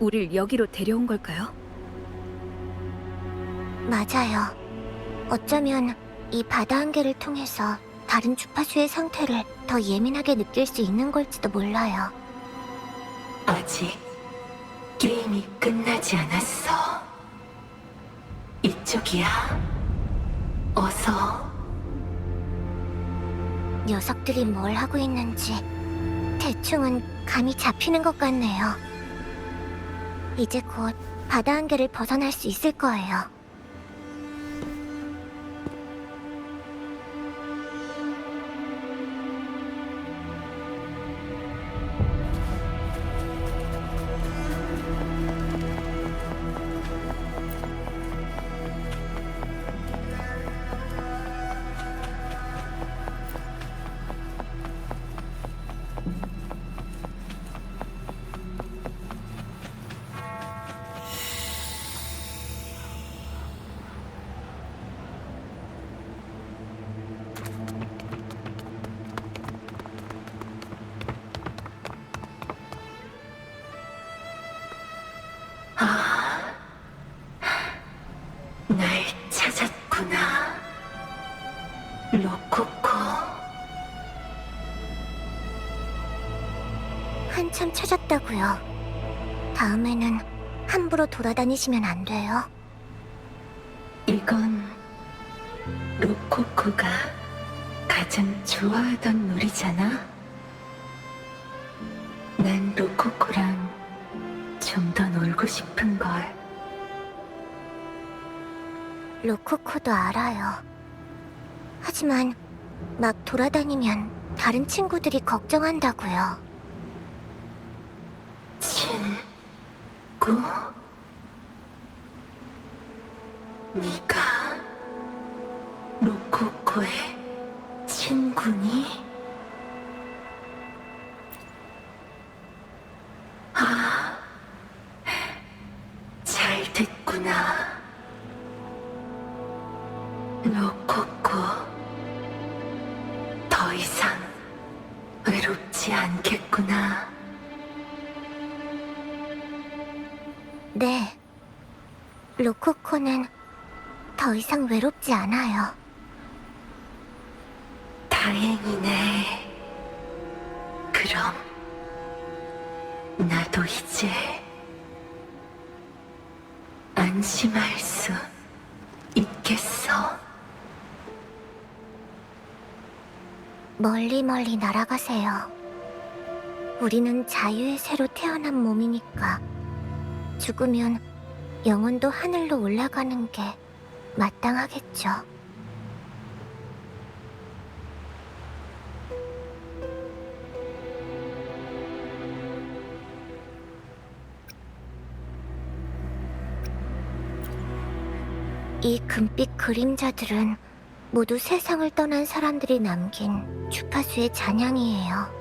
Speaker 2: 우릴 여기로 데려온 걸까요?
Speaker 6: 맞아요. 어쩌면 이 바다 안개를 통해서 다른 주파수의 상태를 더 예민하게 느낄 수 있는 걸지도 몰라요.
Speaker 7: 아직 게임이 끝나지 않았어. 이쪽이야. 어서.
Speaker 6: 녀석들이 뭘 하고 있는지 대충은 감이 잡히는 것 같네요. 이제 곧 바다 안개를 벗어날 수 있을 거예요.
Speaker 7: 날 찾았구나. 로코코.
Speaker 6: 한참 찾았다고요. 다음에는 함부로 돌아다니시면 안 돼요.
Speaker 7: 이건 로코코가 가장 좋아하던 놀이잖아. 난 로코코랑 좀 더 놀고 싶은 걸.
Speaker 6: 로코코도 알아요. 하지만 막 돌아다니면 다른 친구들이 걱정한다고요.
Speaker 7: 친구? 네가 로코코의 친구니? 아, 잘 됐구나. 로코코, 더 이상 외롭지 않겠구나.
Speaker 6: 네. 로코코는 더 이상 외롭지 않아요.
Speaker 7: 다행이네. 그럼 나도 이제 안심할 수 있겠어.
Speaker 6: 멀리 멀리 날아가세요. 우리는 자유의 새로 태어난 몸이니까 죽으면 영혼도 하늘로 올라가는 게 마땅하겠죠. 이 금빛 그림자들은 모두 세상을 떠난 사람들이 남긴 주파수의 잔향이에요.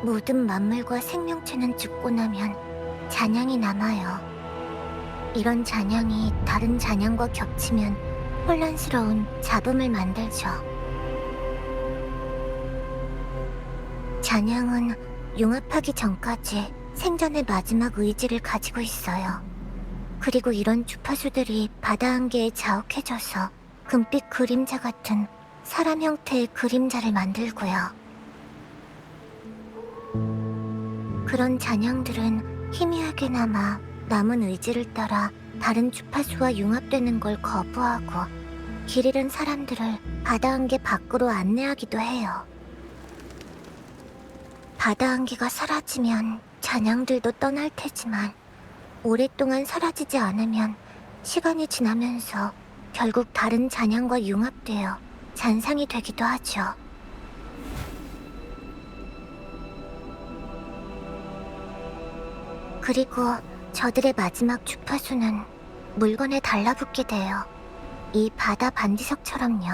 Speaker 6: 모든 만물과 생명체는 죽고 나면 잔향이 남아요. 이런 잔향이 다른 잔향과 겹치면 혼란스러운 잡음을 만들죠. 잔향은 융합하기 전까지 생전의 마지막 의지를 가지고 있어요. 그리고 이런 주파수들이 바다 한계에 자욱해져서 금빛 그림자 같은 사람 형태의 그림자를 만들고요. 그런 잔향들은 희미하게나마 남은 의지를 따라 다른 주파수와 융합되는 걸 거부하고 길 잃은 사람들을 바다 한계 밖으로 안내하기도 해요. 바다 한계가 사라지면 잔향들도 떠날 테지만 오랫동안 사라지지 않으면 시간이 지나면서 결국 다른 잔향과 융합되어 잔상이 되기도 하죠. 그리고 저들의 마지막 주파수는 물건에 달라붙게 돼요. 이 바다 반지석처럼요.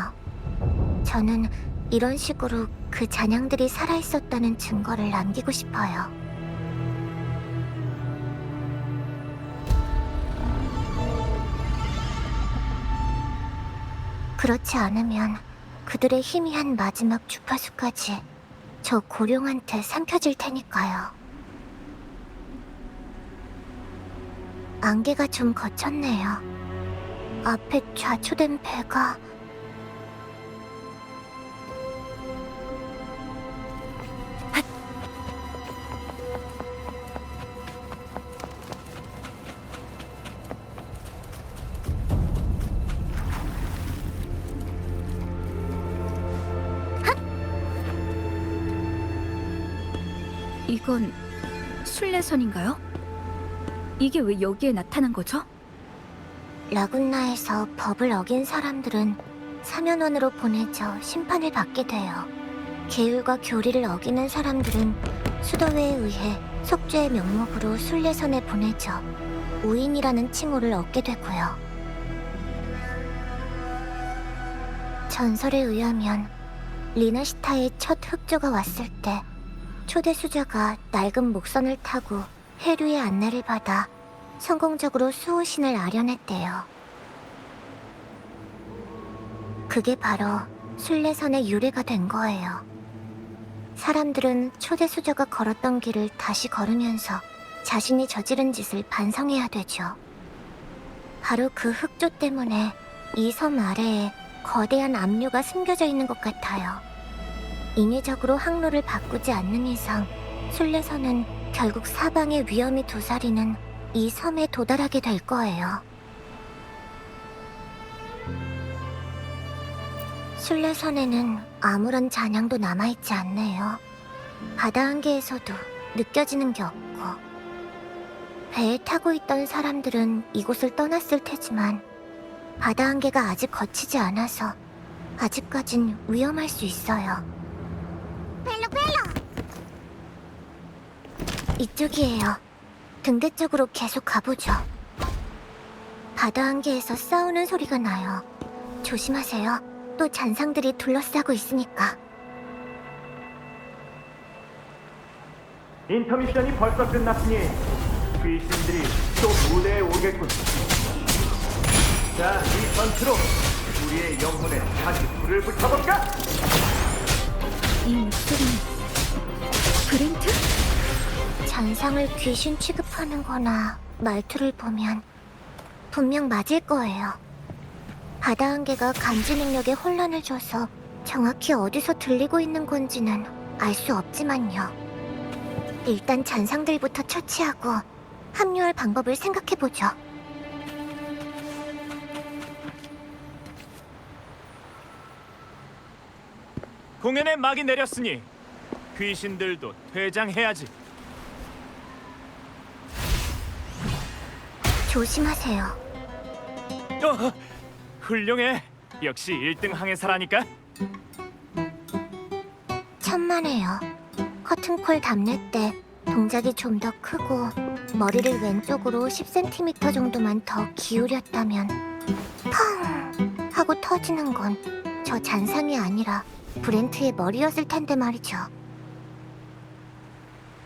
Speaker 6: 저는 이런 식으로 그 잔향들이 살아있었다는 증거를 남기고 싶어요. 그렇지 않으면 그들의 희미한 마지막 주파수까지 저 고룡한테 삼켜질 테니까요. 안개가 좀 거쳤네요. 앞에 좌초된 배가
Speaker 2: 이건 순례선인가요? 이게 왜 여기에 나타난 거죠?
Speaker 6: 라군나에서 법을 어긴 사람들은 사면원으로 보내져 심판을 받게 돼요. 계율과 교리를 어기는 사람들은 수도회에 의해 속죄의 명목으로 순례선에 보내져 우인이라는 칭호를 얻게 되고요. 전설에 의하면 리나시타의 첫 흑조가 왔을 때 초대 수자가 낡은 목선을 타고 해류의 안내를 받아 성공적으로 수호신을 아련했대요. 그게 바로 순례선의 유래가 된 거예요. 사람들은 초대 수자가 걸었던 길을 다시 걸으면서 자신이 저지른 짓을 반성해야 되죠. 바로 그 흑조 때문에 이 섬 아래에 거대한 압류가 숨겨져 있는 것 같아요. 인위적으로 항로를 바꾸지 않는 이상 순례선은 결국 사방의 위험이 도사리는 이 섬에 도달하게 될 거예요. 순례선에는 아무런 잔향도 남아있지 않네요. 바다 한계에서도 느껴지는 게 없고 배에 타고 있던 사람들은 이곳을 떠났을 테지만 바다 한계가 아직 거치지 않아서 아직까진 위험할 수 있어요. 이쪽이에요. 등대 쪽으로 계속 가보죠. 바다 한계에서 싸우는 소리가 나요. 조심하세요. 또 잔상들이 둘러싸고 있으니까.
Speaker 8: 인터미션이 벌써 끝났으니 귀신들이 또 무대에 오겠군. 자, 이 전투로 우리의 영혼에 다시 불을 붙여볼까?
Speaker 2: 이 목소리는 브렌트?
Speaker 6: 잔상을 귀신 취급하는 거나 말투를 보면 분명 맞을 거예요. 바다 한계가 감지 능력에 혼란을 줘서 정확히 어디서 들리고 있는 건지는 알 수 없지만요. 일단 잔상들부터 처치하고 합류할 방법을 생각해보죠.
Speaker 8: 공연에 막이 내렸으니 귀신들도 퇴장해야지.
Speaker 6: 조심하세요.
Speaker 8: 훌륭해. 역시 1등 항해사라니까.
Speaker 6: 천만에요. 커튼콜 답례 때 동작이 좀 더 크고 머리를 왼쪽으로 10cm 정도만 더 기울였다면 펑 하고 터지는 건 저 잔상이 아니라 브렌트의 머리였을 텐데 말이죠.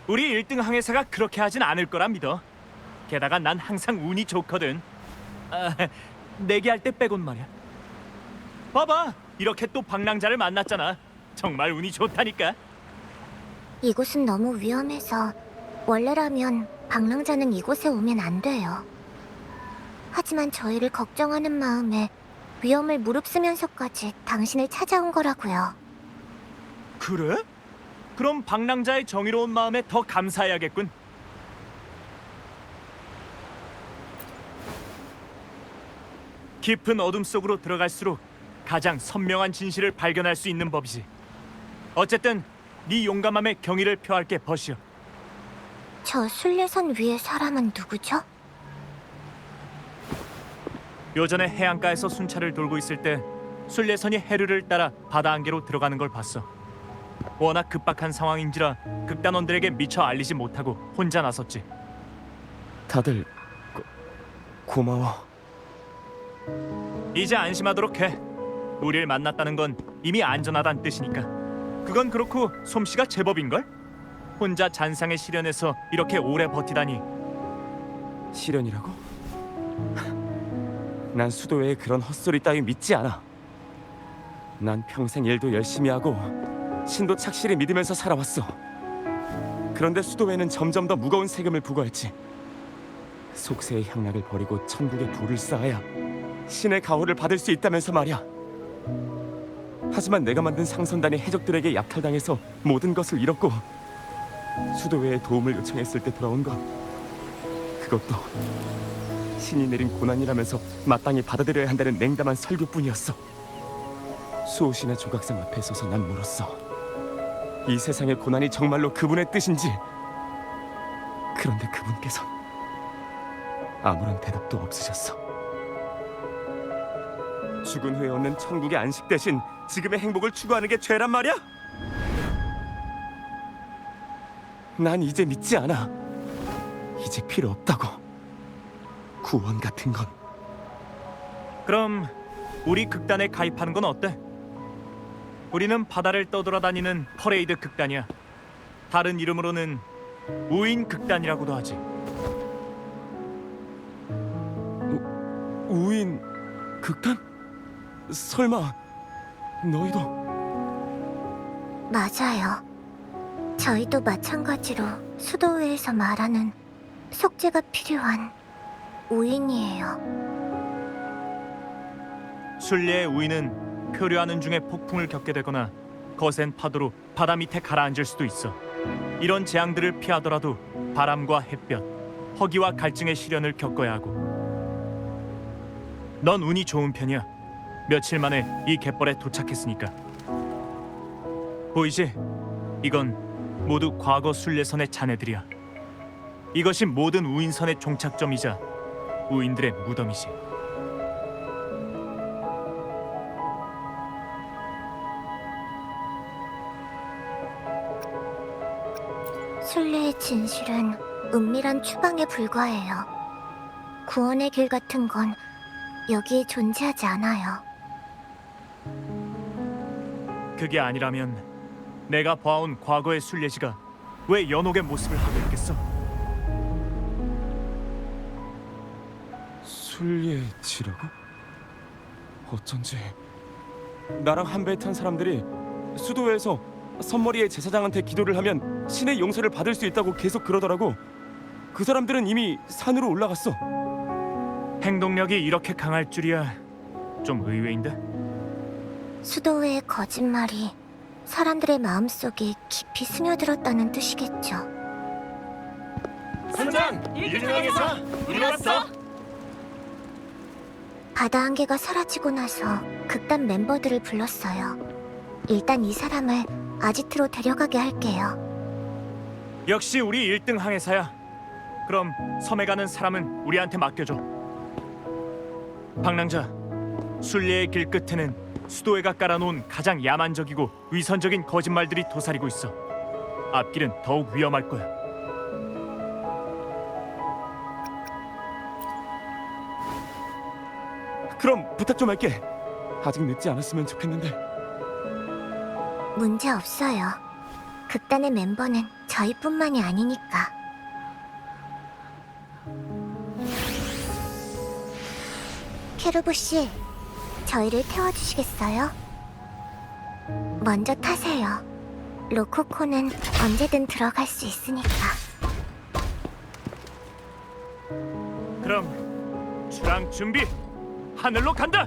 Speaker 8: 우리 1등 항해사가 그렇게 하진 않을 거라 믿어. 게다가 난 항상 운이 좋거든. 내기할 때 빼곤 말이야.
Speaker 5: 아,
Speaker 8: 봐봐, 이렇게 또 방랑자를 만났잖아. 정말 운이 좋다니까.
Speaker 5: 「
Speaker 6: 이곳은 너무 위험해서 원래라면 방랑자는 이곳에 오면 안 돼요. 하지만 저희를 걱정하는 마음에 위험을 무릅쓰면서까지 당신을 찾아온 거라고요.
Speaker 8: 그래? 그럼 방랑자의 정의로운 마음에 더 감사해야겠군. 깊은 어둠 속으로 들어갈수록 가장 선명한 진실을 발견할 수 있는 법이지. 어쨌든 네 용감함에 경의를 표할게, 버시어.
Speaker 6: 저 순례선 위의 사람은 누구죠?
Speaker 8: 요전에 해안가에서 순찰을 돌고 있을 때 순례선이 해류를 따라 바다 안개로 들어가는 걸 봤어. 워낙 급박한 상황인지라 극단원들에게 미처 알리지 못하고 혼자 나섰지.
Speaker 9: 다들 고마워.
Speaker 8: 이제 안심하도록 해. 우릴 만났다는 건 이미 안전하다는 뜻이니까. 그건 그렇고 솜씨가 제법인걸? 혼자 잔상의 시련에서 이렇게 오래 버티다니.
Speaker 9: 시련이라고? 난 수도회의 그런 헛소리 따위 믿지 않아. 난 평생 일도 열심히 하고 신도 착실히 믿으면서 살아왔어. 그런데 수도회는 점점 더 무거운 세금을 부과했지. 속세의 향락을 버리고 천국에 불을 쌓아야 신의 가호를 받을 수 있다면서 말이야. 하지만 내가 만든 상선단이 해적들에게 약탈당해서 모든 것을 잃었고 수도회의 도움을 요청했을 때 돌아온 건 그것도 신이 내린 고난이라면서 마땅히 받아들여야 한다는 냉담한 설교뿐이었어. 수호신의 조각상 앞에 서서 난 물었어. 이 세상의 고난이 정말로 그분의 뜻인지. 그런데 그분께선 아무런 대답도 없으셨어. 죽은 후에 얻는 천국의 안식 대신 지금의 행복을 추구하는 게 죄란 말이야? 난 이제 믿지 않아. 이제 필요 없다고. 구원 같은 건.
Speaker 8: 그럼 우리 극단에 가입하는 건 어때? 우리는 바다를 떠돌아다니는 퍼레이드 극단이야. 다른 이름으로는 우인 극단이라고도 하지.
Speaker 9: 우인 극단? 설마 너희도?
Speaker 6: 맞아요. 저희도 마찬가지로 수도회에서 말하는 속죄가 필요한 우인이에요.
Speaker 8: 순례의 우인은 표류하는 중에 폭풍을 겪게 되거나 거센 파도로 바다 밑에 가라앉을 수도 있어. 이런 재앙들을 피하더라도 바람과 햇볕, 허기와 갈증의 시련을 겪어야 하고. 넌 운이 좋은 편이야. 며칠 만에 이 갯벌에 도착했으니까. 보이지? 이건 모두 과거 순례선의 자네들이야. 이것이 모든 우인선의 종착점이자 우인들의 무덤이지.
Speaker 6: 순례의 진실은 은밀한 추방에 불과해요. 구원의 길 같은 건 여기에 존재하지 않아요.
Speaker 8: 그게 아니라면 내가 봐온 과거의 순례지가 왜 연옥의 모습을 하고 있겠어?
Speaker 9: 순례지라고? 어쩐지 나랑 한 배에 탄 사람들이 수도회에서 선머리의 제사장한테 기도를 하면 신의 용서를 받을 수 있다고 계속 그러더라고. 그 사람들은 이미 산으로 올라갔어.
Speaker 8: 행동력이 이렇게 강할 줄이야. 좀 의외인데?
Speaker 6: 수도회의 거짓말이 사람들의 마음속에 깊이 스며들었다는 뜻이겠죠.
Speaker 4: 선장! 1등항에서 우리 왔어!
Speaker 6: 바다 안개가 사라지고 나서 극단 멤버들을 불렀어요. 일단 이 사람을 아지트로 데려가게 할게요.
Speaker 8: 역시 우리 1등 항해사야. 그럼 섬에 가는 사람은 우리한테 맡겨줘. 방랑자, 순례의 길 끝에는 수도회가 깔아놓은 가장 야만적이고 위선적인 거짓말들이 도사리고 있어. 앞길은 더욱 위험할 거야.
Speaker 9: 그럼 부탁 좀 할게. 아직 늦지 않았으면 좋겠는데.
Speaker 6: 문제 없어요. 극단의 멤버는 저희뿐만이 아니니까. 케루브 씨, 저희를 태워주시겠어요? 먼저 타세요. 로코코는 언제든 들어갈 수 있으니까.
Speaker 8: 그럼 출항 준비. 하늘로 간다.